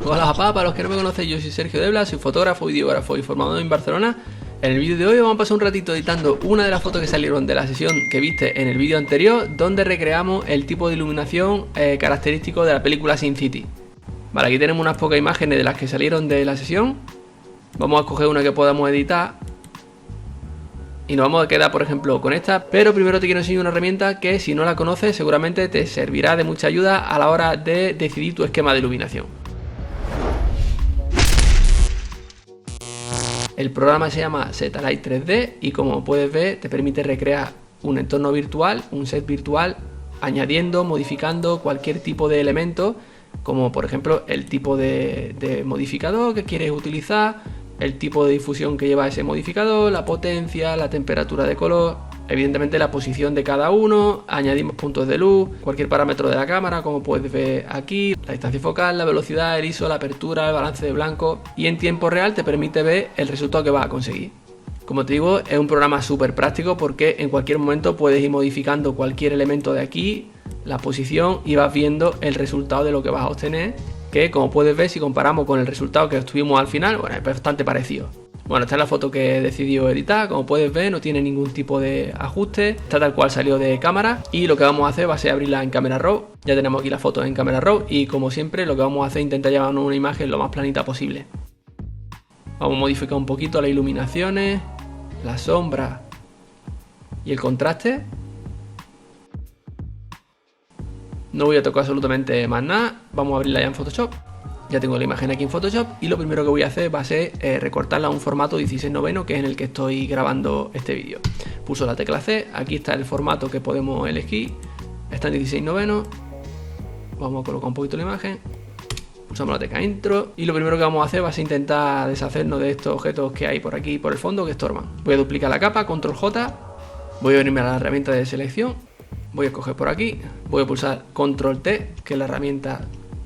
Hola papá, para los que no me conocen, yo soy Sergio Debla, soy fotógrafo, videógrafo y formador en Barcelona. En el vídeo de hoy vamos a pasar un ratito editando una de las fotos que salieron de la sesión que viste en el vídeo anterior, donde recreamos el tipo de iluminación característico de la película Sin City. Vale, aquí tenemos unas pocas imágenes de las que salieron de la sesión. Vamos a escoger una que podamos editar y nos vamos a quedar por ejemplo con esta, pero primero te quiero enseñar una herramienta que si no la conoces seguramente te servirá de mucha ayuda a la hora de decidir tu esquema de iluminación. El programa se llama Setalight 3D y como puedes ver te permite recrear un entorno virtual, un set virtual, añadiendo, modificando cualquier tipo de elemento, como por ejemplo el tipo de modificador que quieres utilizar, el tipo de difusión que lleva ese modificador, la potencia, la temperatura de color, evidentemente la posición de cada uno, añadimos puntos de luz, cualquier parámetro de la cámara como puedes ver aquí, la distancia focal, la velocidad, el ISO, la apertura, el balance de blanco, y en tiempo real te permite ver el resultado que vas a conseguir. Como te digo, es un programa súper práctico porque en cualquier momento puedes ir modificando cualquier elemento de aquí, la posición, y vas viendo el resultado de lo que vas a obtener, que como puedes ver, si comparamos con el resultado que obtuvimos al final, bueno, es bastante parecido. Bueno, esta es la foto que he decidido editar, como puedes ver no tiene ningún tipo de ajuste, está tal cual salió de cámara, y lo que vamos a hacer va a ser abrirla en Camera Raw. Ya tenemos aquí la foto en Camera Raw y como siempre lo que vamos a hacer es intentar llevarnos una imagen lo más planita posible. Vamos a modificar un poquito las iluminaciones, la sombra y el contraste. No voy a tocar absolutamente más nada, vamos a abrirla ya en Photoshop. Ya tengo la imagen aquí en Photoshop y lo primero que voy a hacer va a ser recortarla a un formato 16:9, que es en el que estoy grabando este vídeo. Pulso la tecla C, aquí está el formato que podemos elegir, está en 16:9. Vamos a colocar un poquito la imagen, pulsamos la tecla Intro y lo primero que vamos a hacer va a ser intentar deshacernos de estos objetos que hay por aquí por el fondo que estorban. Voy a duplicar la capa, Control J, voy a venirme a la herramienta de selección, voy a escoger por aquí, voy a pulsar Control T, que es la herramienta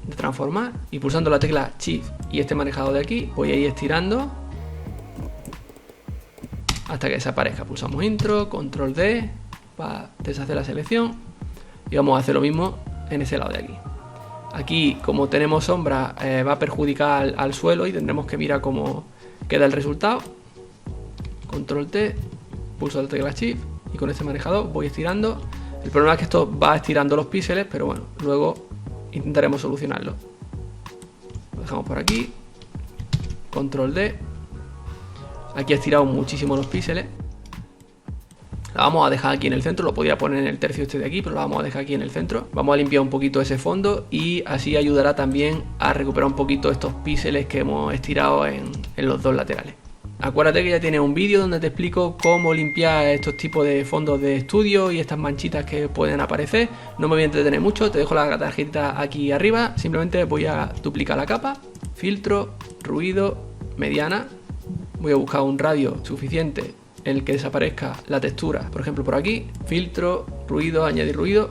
de transformar, y pulsando la tecla Shift y este manejador de aquí voy a ir estirando hasta que desaparezca. Pulsamos Intro, Control D para deshacer la selección y vamos a hacer lo mismo en ese lado de aquí. Aquí, como tenemos sombra, va a perjudicar al suelo y tendremos que mirar cómo queda el resultado. Control T, pulso la tecla Shift y con este manejador voy estirando. El problema es que esto va estirando los píxeles, pero bueno, luego intentaremos solucionarlo. Lo dejamos por aquí, Control D. Aquí he estirado muchísimo los píxeles. La vamos a dejar aquí en el centro, lo podía poner en el tercio este de aquí, pero lo vamos a dejar aquí en el centro. Vamos a limpiar un poquito ese fondo y así ayudará también a recuperar un poquito estos píxeles que hemos estirado en los dos laterales. Acuérdate que ya tienes un vídeo donde te explico cómo limpiar estos tipos de fondos de estudio y estas manchitas que pueden aparecer. No me voy a entretener mucho, te dejo la tarjeta aquí arriba. Simplemente voy a duplicar la capa, filtro, ruido, mediana. Voy a buscar un radio suficiente en el que desaparezca la textura, por ejemplo por aquí, filtro, ruido, añadir ruido.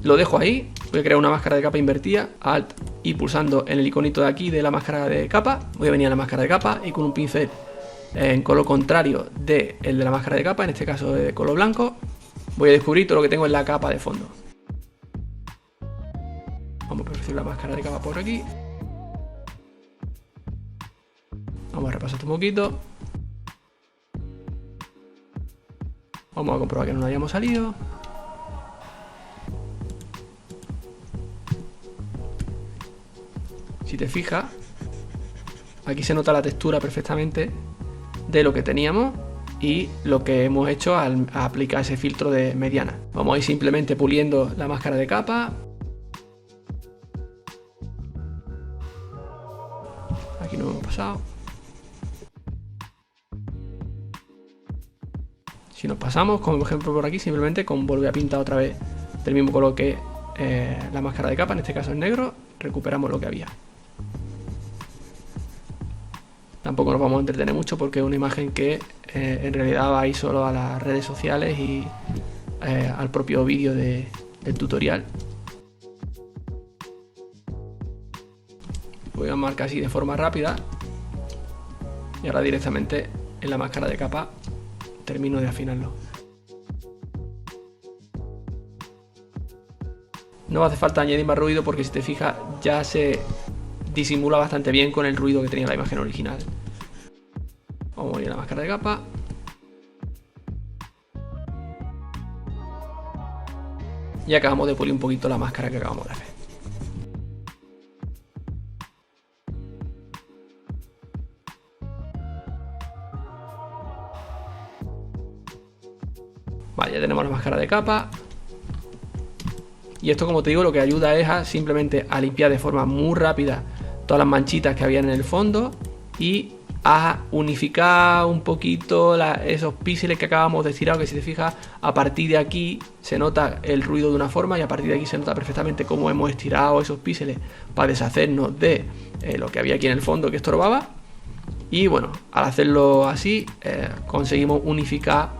Lo dejo ahí, voy a crear una máscara de capa invertida, Alt y pulsando en el iconito de aquí de la máscara de capa, voy a venir a la máscara de capa y con un pincel en color contrario del de la máscara de capa, en este caso de color blanco, voy a descubrir todo lo que tengo en la capa de fondo. Vamos a perfeccionar la máscara de capa por aquí. Vamos a repasar un poquito. Vamos a comprobar que no nos hayamos salido. Si te fijas, aquí se nota la textura perfectamente de lo que teníamos y lo que hemos hecho al aplicar ese filtro de mediana. Vamos a ir simplemente puliendo la máscara de capa. Aquí no hemos pasado. Si nos pasamos, como por ejemplo por aquí, simplemente con volver a pintar otra vez del mismo color que la máscara de capa, en este caso en negro, recuperamos lo que había. Tampoco nos vamos a entretener mucho porque es una imagen que en realidad va a ir solo a las redes sociales y al propio vídeo del tutorial. Voy a marcar así de forma rápida y ahora directamente en la máscara de capa termino de afinarlo. No hace falta añadir más ruido porque si te fijas ya se disimula bastante bien con el ruido que tenía la imagen original. Vamos a ir a la máscara de capa. Y acabamos de pulir un poquito la máscara que acabamos de hacer. Vale, ya tenemos la máscara de capa. Y esto, como te digo, lo que ayuda es a simplemente a limpiar de forma muy rápida todas las manchitas que habían en el fondo y a unificar un poquito esos píxeles que acabamos de estirar, que si te fijas, a partir de aquí se nota el ruido de una forma y a partir de aquí se nota perfectamente cómo hemos estirado esos píxeles para deshacernos de lo que había aquí en el fondo que estorbaba. Y bueno, al hacerlo así conseguimos unificar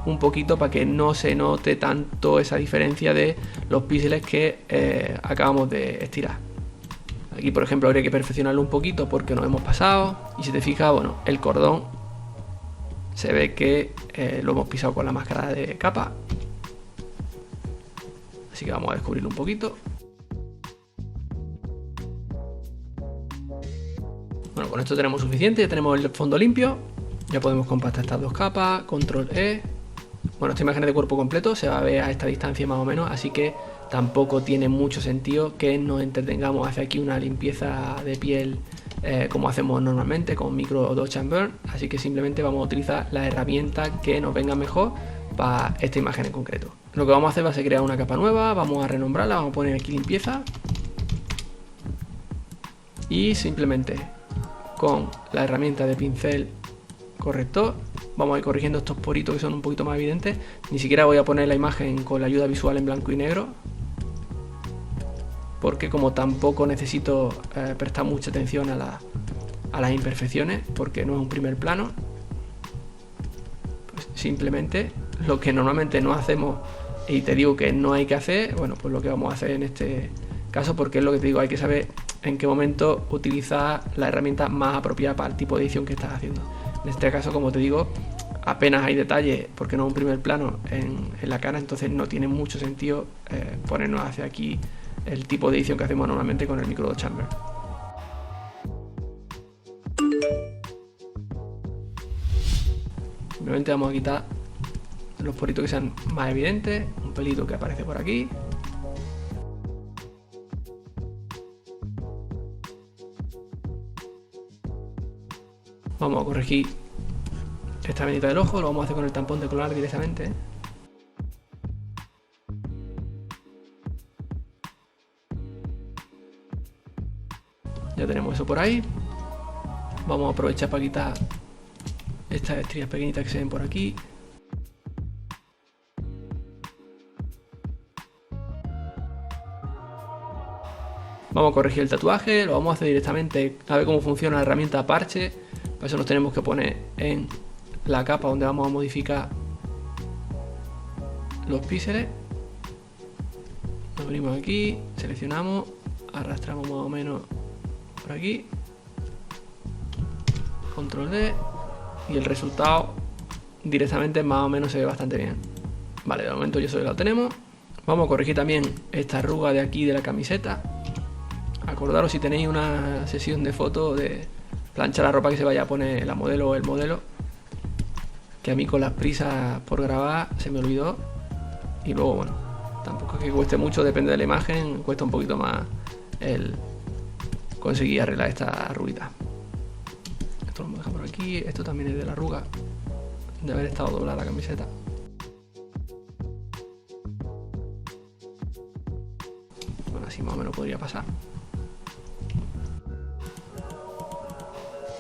un poquito para que no se note tanto esa diferencia de los píxeles que acabamos de estirar. Aquí, por ejemplo, habría que perfeccionarlo un poquito porque nos hemos pasado. Y si te fijas, bueno, el cordón se ve que lo hemos pisado con la máscara de capa. Así que vamos a descubrirlo un poquito. Bueno, con esto tenemos suficiente. Ya tenemos el fondo limpio. Ya podemos compactar estas dos capas. Control E. Bueno, esta imagen es de cuerpo completo. Se va a ver a esta distancia más o menos. Así que tampoco tiene mucho sentido que nos entretengamos a hacer aquí una limpieza de piel como hacemos normalmente con Micro Dodge and Burn. Así que simplemente vamos a utilizar la herramienta que nos venga mejor para esta imagen en concreto. Lo que vamos a hacer va a ser crear una capa nueva. Vamos a renombrarla, vamos a poner aquí limpieza. Y simplemente con la herramienta de pincel corrector vamos a ir corrigiendo estos poritos que son un poquito más evidentes. Ni siquiera voy a poner la imagen con la ayuda visual en blanco y negro, porque como tampoco necesito prestar mucha atención a las imperfecciones, porque no es un primer plano, pues simplemente lo que normalmente no hacemos y te digo que no hay que hacer, bueno, pues lo que vamos a hacer en este caso, porque es lo que te digo, hay que saber en qué momento utilizar la herramienta más apropiada para el tipo de edición que estás haciendo. En este caso, como te digo, apenas hay detalles porque no es un primer plano en la cara, entonces no tiene mucho sentido ponernos hacia aquí el tipo de edición que hacemos normalmente con el Micro Dodge and Burn. Simplemente vamos a quitar los poritos que sean más evidentes, un pelito que aparece por aquí. Vamos a corregir esta venita del ojo, lo vamos a hacer con el tampón de clonar directamente. Ya tenemos eso por ahí. Vamos a aprovechar para quitar estas estrías pequeñitas que se ven por aquí. Vamos a corregir el tatuaje, lo vamos a hacer directamente a ver cómo funciona la herramienta parche. Para eso nos tenemos que poner en la capa donde vamos a modificar los píxeles. Nos venimos aquí, seleccionamos, arrastramos más o menos por aquí, control D, y el resultado directamente más o menos se ve bastante bien. Vale, de momento eso ya lo tenemos. Vamos a corregir también esta arruga de aquí de la camiseta. Acordaros, si tenéis una sesión de fotos, de planchar la ropa que se vaya a poner la modelo o el modelo, que a mí con las prisas por grabar se me olvidó. Y luego, bueno, tampoco es que cueste mucho, depende de la imagen, cuesta un poquito más el conseguir arreglar esta arruguita. Esto lo vamos a dejar por aquí, esto también es de la arruga de haber estado doblada la camiseta. Bueno, así más o menos podría pasar.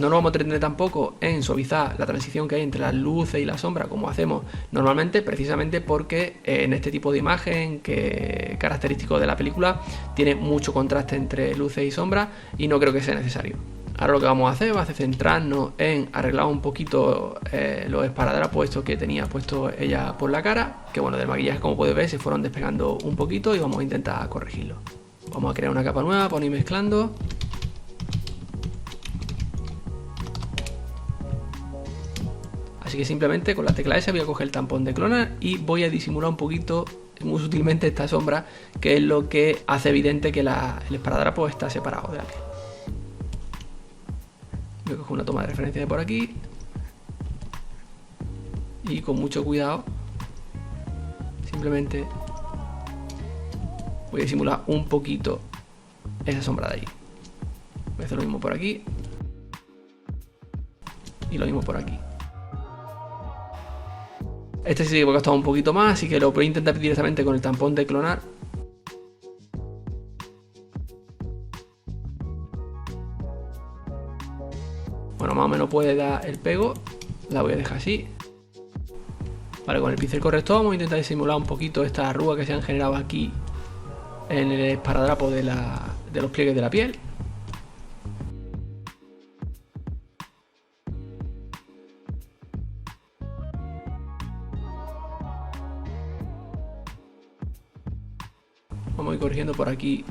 No nos vamos a entretener tampoco en suavizar la transición que hay entre las luces y la sombra, como hacemos normalmente, precisamente porque en este tipo de imagen, que es característico de la película, tiene mucho contraste entre luces y sombras y no creo que sea necesario. Ahora lo que vamos a hacer va a ser centrarnos en arreglar un poquito los esparadrapos estos que tenía puesto ella por la cara, que bueno, del maquillaje, como puedes ver, se fueron despegando un poquito y vamos a intentar corregirlo. Vamos a crear una capa nueva, para ir mezclando. Así que simplemente con la tecla S voy a coger el tampón de clonar y voy a disimular un poquito muy sutilmente esta sombra, que es lo que hace evidente que el esparadrapo está separado de la piel. Voy a coger una toma de referencia de por aquí y con mucho cuidado simplemente voy a disimular un poquito esa sombra de ahí. Voy a hacer lo mismo por aquí y lo mismo por aquí. Este sí que me ha costado un poquito más, así que lo voy a intentar directamente con el tampón de clonar. Bueno, más o menos puede dar el pego. La voy a dejar así. Vale, con el pincel corrector vamos a intentar disimular un poquito estas arrugas que se han generado aquí en el esparadrapo de los pliegues de la piel. Vamos a ir corrigiendo por aquí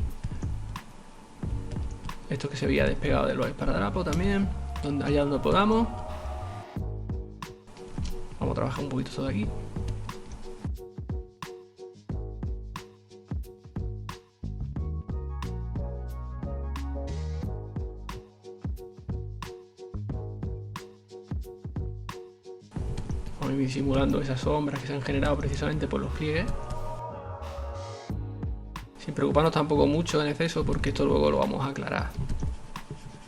esto que se había despegado de los esparadrapos también, allá donde podamos. Vamos a trabajar un poquito esto de aquí. Vamos a ir disimulando esas sombras que se han generado precisamente por los pliegues. Sin preocuparnos tampoco mucho en exceso, porque esto luego lo vamos a aclarar.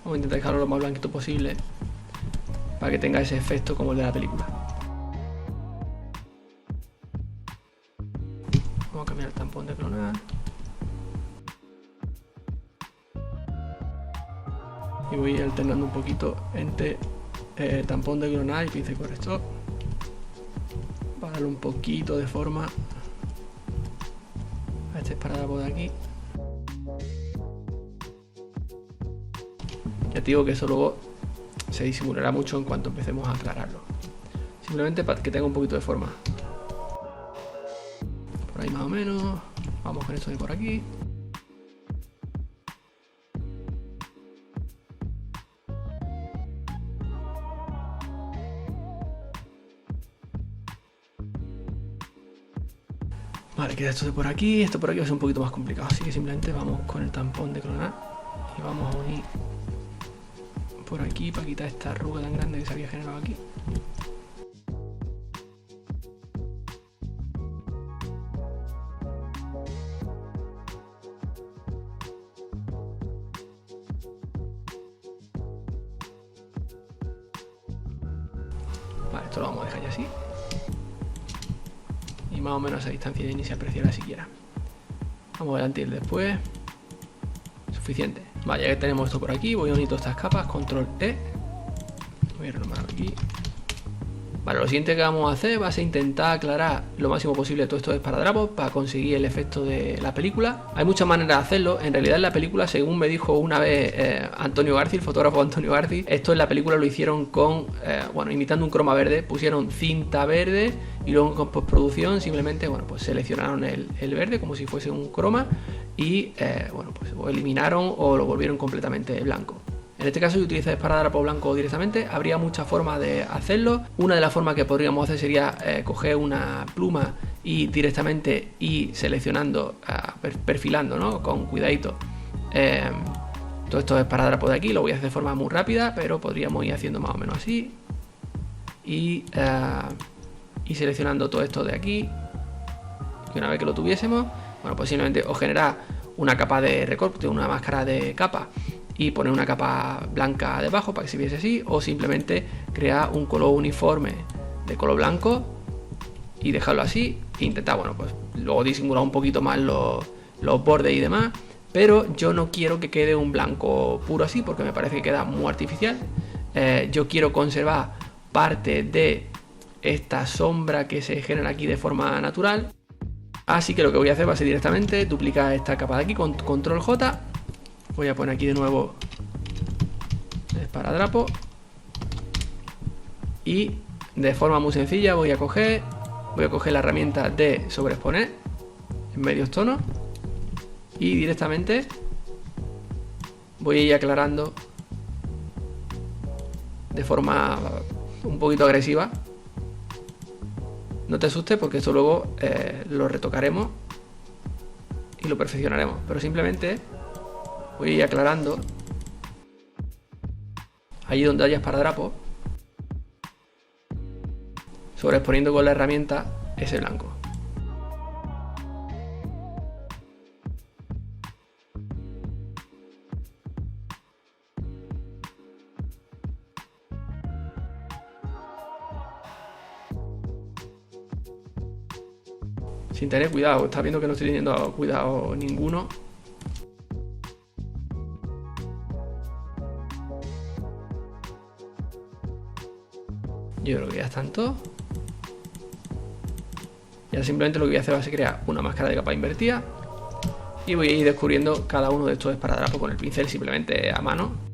Vamos a intentar dejarlo lo más blanquito posible para que tenga ese efecto como el de la película. Vamos a cambiar el tampón de clonar. Y voy alternando un poquito entre tampón de clonar y pincel corrector para darle un poquito de forma a este esparadrapo de aquí. Ya te digo que eso luego se disimulará mucho en cuanto empecemos a aclararlo. Simplemente para que tenga un poquito de forma. Por ahí más o menos. Vamos con esto de por aquí. Vale, queda esto de por aquí. Esto por aquí va a ser un poquito más complicado, así que simplemente vamos con el tampón de clonar y vamos a unir por aquí para quitar esta arruga tan grande que se había generado aquí. Vale, esto lo vamos a dejar ya así. Y más o menos a esa distancia de inicio apreciarla siquiera. Vamos adelante y el después. Suficiente. Vale, ya que tenemos esto por aquí, voy a unir todas estas capas, control E. Voy a renombrar aquí. Vale, lo siguiente que vamos a hacer va a ser intentar aclarar lo máximo posible todo esto de esparadrapos para conseguir el efecto de la película. Hay muchas maneras de hacerlo. En realidad en la película, según me dijo una vez Antonio Garci, el fotógrafo Antonio Garci, esto en la película lo hicieron con, bueno, imitando un croma verde. Pusieron cinta verde y luego con postproducción simplemente, bueno, pues seleccionaron el verde como si fuese un croma y, bueno, pues o eliminaron o lo volvieron completamente blanco. En este caso, si utilizas esparadrapo blanco directamente, habría muchas formas de hacerlo. Una de las formas que podríamos hacer sería coger una pluma y directamente ir seleccionando, perfilando, ¿no? Con cuidadito todos estos esparadrapos de aquí. Lo voy a hacer de forma muy rápida, pero podríamos ir haciendo más o menos así. Y seleccionando todo esto de aquí. Y una vez que lo tuviésemos, bueno, pues simplemente o generar una capa de recorte, una máscara de capa, y poner una capa blanca debajo para que se viese así, o simplemente crear un color uniforme de color blanco y dejarlo así e intentar, bueno, pues luego disimular un poquito más los bordes y demás, pero yo no quiero que quede un blanco puro así porque me parece que queda muy artificial. Yo quiero conservar parte de esta sombra que se genera aquí de forma natural, así que lo que voy a hacer va a ser directamente duplicar esta capa de aquí con control J. Voy a poner aquí de nuevo el esparadrapo y de forma muy sencilla voy a coger la herramienta de sobreexponer en medios tonos y directamente voy a ir aclarando de forma un poquito agresiva No te asustes porque esto luego lo retocaremos y lo perfeccionaremos, pero simplemente voy a ir aclarando allí donde haya esparadrapo, sobreexponiendo con la herramienta ese blanco. Sin tener cuidado, estás viendo que no estoy teniendo cuidado ninguno. Yo creo que ya están todos. Y ahora simplemente lo que voy a hacer va a ser crear una máscara de capa invertida. Y voy a ir descubriendo cada uno de estos esparadrapos con el pincel simplemente a mano.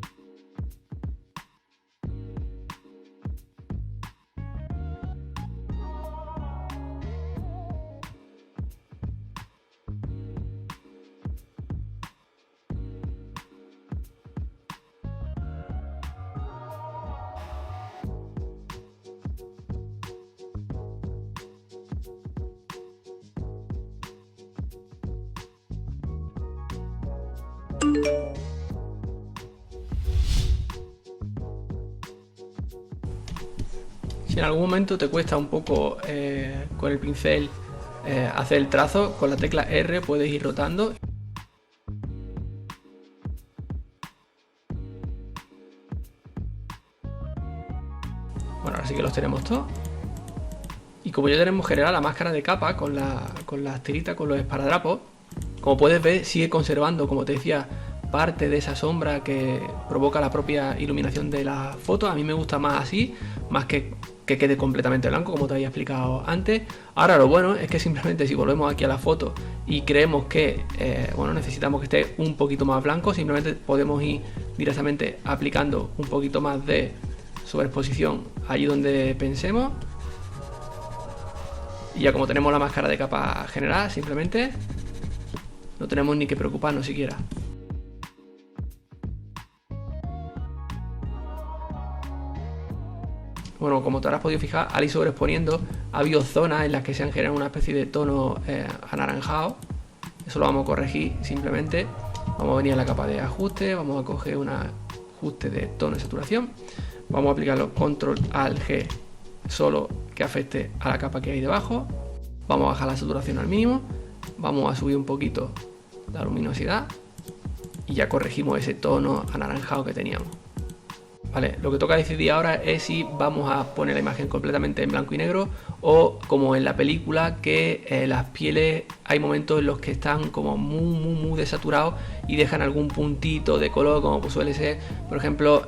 Si en algún momento te cuesta un poco con el pincel hacer el trazo, con la tecla R puedes ir rotando. Bueno, ahora sí que los tenemos todos. Y como ya tenemos generada la máscara de capa con las tiritas, con los esparadrapos, como puedes ver sigue conservando, como te decía, parte de esa sombra que provoca la propia iluminación de la foto. A mí me gusta más así, más que quede completamente blanco, como te había explicado antes. Ahora lo bueno es que simplemente si volvemos aquí a la foto y creemos que bueno, necesitamos que esté un poquito más blanco, simplemente podemos ir directamente aplicando un poquito más de sobreexposición allí donde pensemos. Y ya como tenemos la máscara de capa general, simplemente no tenemos ni que preocuparnos siquiera. Bueno, como te habrás podido fijar, al ir sobreexponiendo ha habido zonas en las que se han generado una especie de tono anaranjado. Eso lo vamos a corregir simplemente. Vamos a venir a la capa de ajuste, vamos a coger un ajuste de tono de saturación. Vamos a aplicarlo Control Alt G solo que afecte a la capa que hay debajo. Vamos a bajar la saturación al mínimo. Vamos a subir un poquito la luminosidad. Y ya corregimos ese tono anaranjado que teníamos. Vale, lo que toca decidir ahora es si vamos a poner la imagen completamente en blanco y negro o como en la película que las pieles hay momentos en los que están como muy desaturados y dejan algún puntito de color, como pues suele ser, por ejemplo,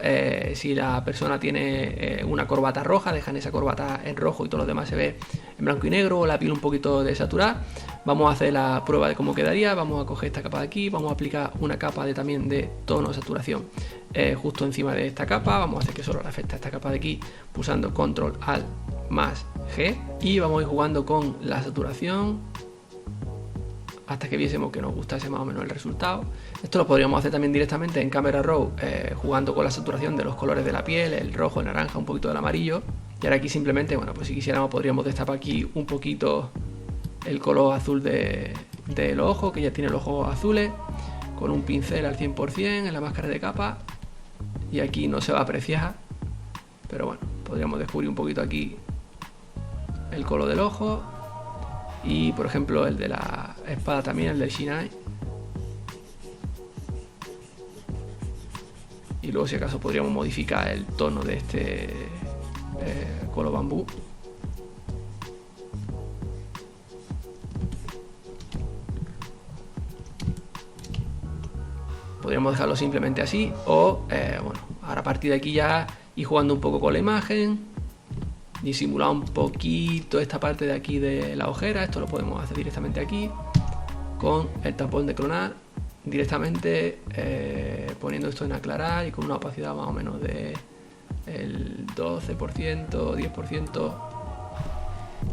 si la persona tiene una corbata roja, dejan esa corbata en rojo y todo lo demás se ve en blanco y negro, o la piel un poquito desaturada. Vamos a hacer la prueba de cómo quedaría. Vamos a coger esta capa de aquí, vamos a aplicar una capa también de tono de saturación justo encima de esta capa. Vamos a hacer que solo le afecte a esta capa de aquí pulsando Control Alt más G y vamos a ir jugando con la saturación hasta que viésemos que nos gustase más o menos el resultado. Esto lo podríamos hacer también directamente en Camera Raw, jugando con la saturación de los colores de la piel, el rojo, el naranja, un poquito del amarillo. Y ahora aquí simplemente, bueno, pues si quisiéramos podríamos destapar aquí un poquito el color azul de los ojos, que ya tiene los ojos azules, con un pincel al 100% en la máscara de capa. Y aquí no se va a apreciar, pero bueno, podríamos descubrir un poquito aquí el color del ojo. Y por ejemplo el de la espada también, el del Shinai. Y luego si acaso podríamos modificar el tono de este color bambú. Podríamos dejarlo simplemente así o bueno, ahora a partir de aquí ya ir jugando un poco con la imagen, disimular un poquito esta parte de aquí de la ojera. Esto lo podemos hacer directamente aquí con el tapón de clonar, directamente poniendo esto en aclarar y con una opacidad más o menos de el 12%, 10%.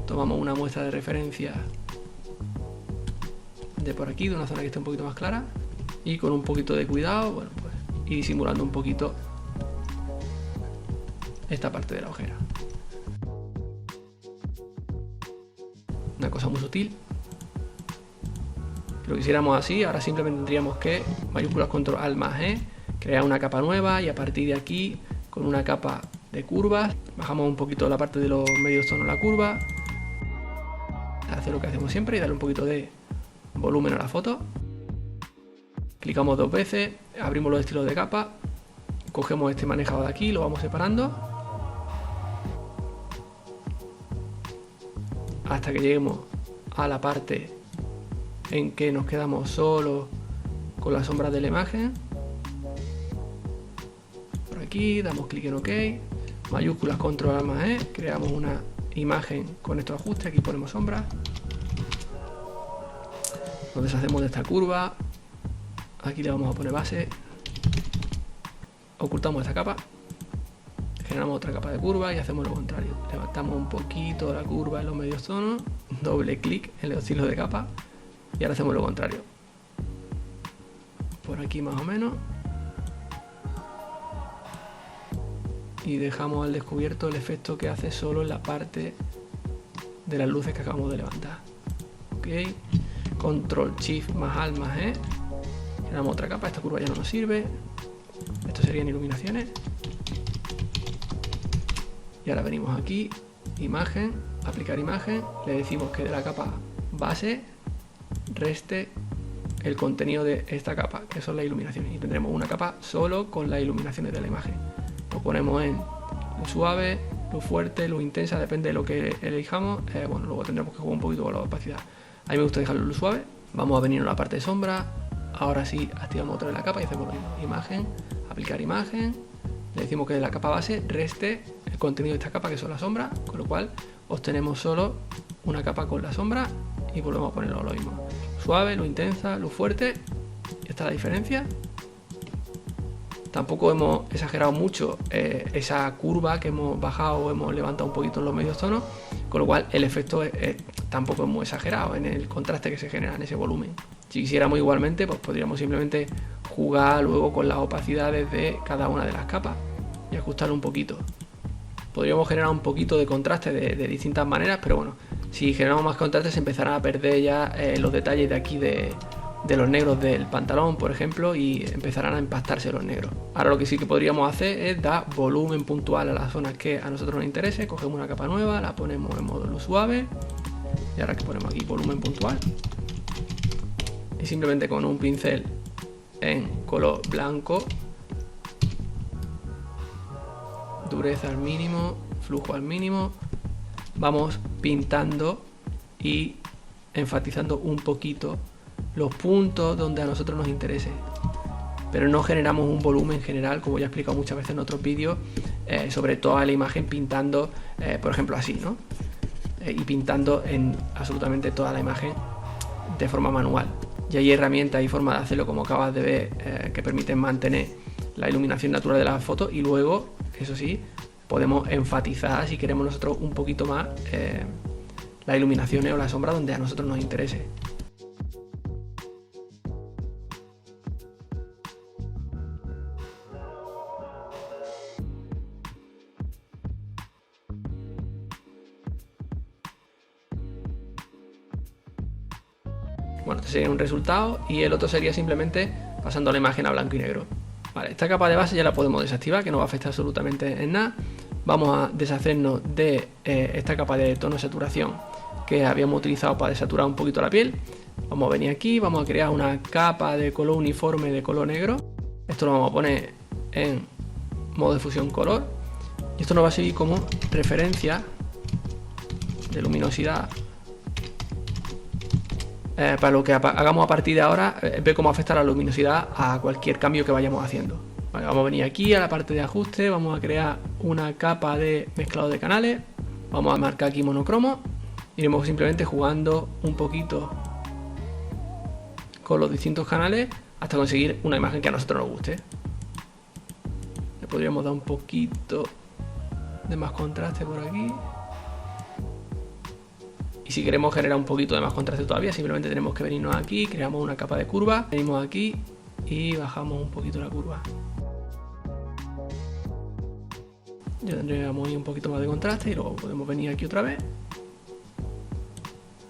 Tomamos una muestra de referencia de por aquí, de una zona que esté un poquito más clara, y con un poquito de cuidado, bueno, pues ir disimulando un poquito esta parte de la ojera. una cosa muy sutil. Si lo quisiéramos así, ahora simplemente tendríamos que mayúsculas control alt más E, crear una capa nueva y a partir de aquí, con una capa de curvas, bajamos un poquito la parte de los medios tonos la curva, hacer lo que hacemos siempre y darle un poquito de volumen a la foto. Clicamos 2 veces, abrimos los estilos de capa, cogemos este manejado de aquí, lo vamos separando hasta que lleguemos a la parte en que nos quedamos solo con las sombras de la imagen. Por aquí damos clic en OK, mayúsculas control alt más E, creamos una imagen con estos ajustes, aquí ponemos sombras, nos deshacemos de esta curva, aquí le vamos a poner base, ocultamos esta capa, generamos otra capa de curva y hacemos lo contrario, levantamos un poquito la curva en los medios tonos, doble clic en los estilos de capa y ahora hacemos lo contrario, por aquí más o menos, y dejamos al descubierto el efecto que hace solo en la parte de las luces que acabamos de levantar. Ok, control shift más alt más E, generamos otra capa, esta curva ya no nos sirve, esto serían iluminaciones, y ahora venimos aquí, imagen, aplicar imagen, le decimos que de la capa base reste el contenido de esta capa, que son las iluminaciones, y tendremos una capa solo con las iluminaciones de la imagen. Lo ponemos en luz suave, luz fuerte, luz intensa, depende de lo que elijamos. Bueno, luego tendremos que jugar un poquito con la opacidad. A mí me gusta dejarlo en luz suave. Vamos a venir a la parte de sombra. Ahora sí, activamos otra vez la capa y hacemos lo mismo. Imagen, aplicar imagen. Le decimos que de la capa base reste el contenido de esta capa, que son las sombras, con lo cual obtenemos solo una capa con la sombra y volvemos a ponerlo lo mismo. Suave, luz intensa, luz fuerte. Y esta es la diferencia. Tampoco hemos exagerado mucho esa curva que hemos bajado o hemos levantado un poquito en los medios tonos, con lo cual el efecto tampoco es muy exagerado en el contraste que se genera en ese volumen. Si quisiéramos igualmente, pues podríamos simplemente jugar luego con las opacidades de cada una de las capas y ajustarlo un poquito. Podríamos generar un poquito de contraste de distintas maneras, pero bueno, si generamos más contraste se empezarán a perder ya los detalles de aquí de los negros del pantalón, por ejemplo, y empezarán a impactarse los negros. Ahora lo que sí que podríamos hacer es dar volumen puntual a las zonas que a nosotros nos interese. Cogemos una capa nueva, la ponemos en modo luz suave y ahora que ponemos aquí volumen puntual y simplemente con un pincel en color blanco, dureza al mínimo, flujo al mínimo, vamos pintando y enfatizando un poquito los puntos donde a nosotros nos interese, pero no generamos un volumen general, como ya he explicado muchas veces en otros vídeos, sobre toda la imagen pintando, por ejemplo así, ¿no? Y pintando en absolutamente toda la imagen de forma manual. Y hay herramientas y formas de hacerlo, como acabas de ver, que permiten mantener la iluminación natural de la foto y luego, eso sí, podemos enfatizar, si queremos nosotros, un poquito más las iluminaciones o la sombra donde a nosotros nos interese. Bueno, este sería un resultado y el otro sería simplemente pasando la imagen a blanco y negro. Vale, esta capa de base ya la podemos desactivar, que no va a afectar absolutamente en nada. Vamos a deshacernos de esta capa de tono de saturación que habíamos utilizado para desaturar un poquito la piel. Vamos a venir aquí, vamos a crear una capa de color uniforme de color negro. Esto lo vamos a poner en modo de fusión color. Y esto nos va a servir como referencia de luminosidad para lo que hagamos a partir de ahora, ver cómo afecta la luminosidad a cualquier cambio que vayamos haciendo. Vale, vamos a venir aquí a la parte de ajuste, vamos a crear una capa de mezclado de canales, vamos a marcar aquí monocromo, iremos simplemente jugando un poquito con los distintos canales hasta conseguir una imagen que a nosotros nos guste. Le podríamos dar un poquito de más contraste por aquí. Y si queremos generar un poquito de más contraste todavía, simplemente tenemos que venirnos aquí, creamos una capa de curva, venimos aquí y bajamos un poquito la curva. Ya tendríamos ahí un poquito más de contraste y luego podemos venir aquí otra vez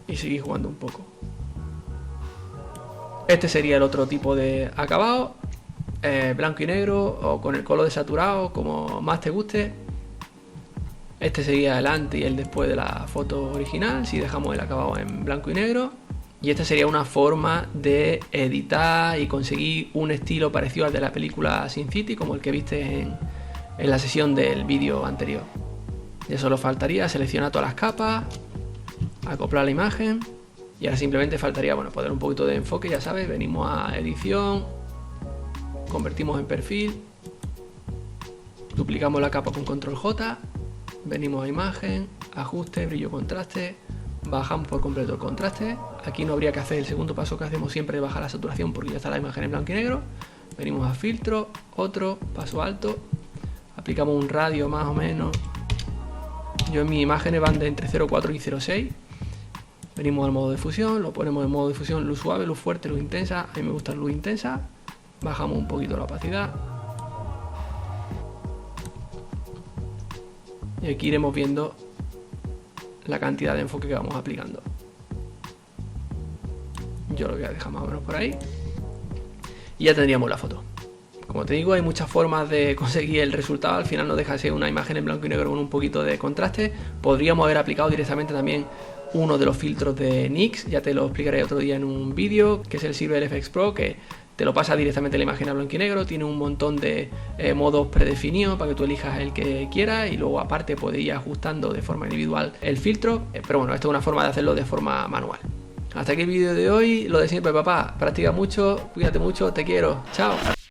y seguir jugando un poco. Este sería el otro tipo de acabado, blanco y negro o con el color desaturado, como más te guste. Este sería el antes y el después de la foto original, si dejamos el acabado en blanco y negro. Y esta sería una forma de editar y conseguir un estilo parecido al de la película Sin City, como el que viste en la sesión del vídeo anterior. Ya solo faltaría seleccionar todas las capas, acoplar la imagen, y ahora simplemente faltaría, bueno, poner un poquito de enfoque, ya sabes, venimos a edición, convertimos en perfil, duplicamos la capa con control J, venimos a imagen, ajuste, brillo, contraste, bajamos por completo el contraste. Aquí no habría que hacer el segundo paso que hacemos siempre de bajar la saturación porque ya está la imagen en blanco y negro. Venimos a filtro, otro, paso alto, aplicamos un radio más o menos. Yo en mis imágenes van de entre 0,4 y 0,6. Venimos al modo de fusión, lo ponemos en modo de fusión, luz suave, luz fuerte, luz intensa. A mí me gusta luz intensa. Bajamos un poquito la opacidad. Y aquí iremos viendo la cantidad de enfoque que vamos aplicando. Yo lo voy a dejar más o menos por ahí. Y ya tendríamos la foto. Como te digo, hay muchas formas de conseguir el resultado. Al final no deja de ser una imagen en blanco y negro con un poquito de contraste. Podríamos haber aplicado directamente también uno de los filtros de NYX. Ya te lo explicaré otro día en un vídeo, que es el Silver FX Pro, que te lo pasa directamente la imagen a blanco y negro. Tiene un montón de modos predefinidos para que tú elijas el que quieras, y luego aparte puedes ir ajustando de forma individual el filtro. Pero bueno, esto es una forma de hacerlo de forma manual. Hasta aquí el vídeo de hoy. Lo de siempre, papá. Practica mucho, cuídate mucho, te quiero. Chao.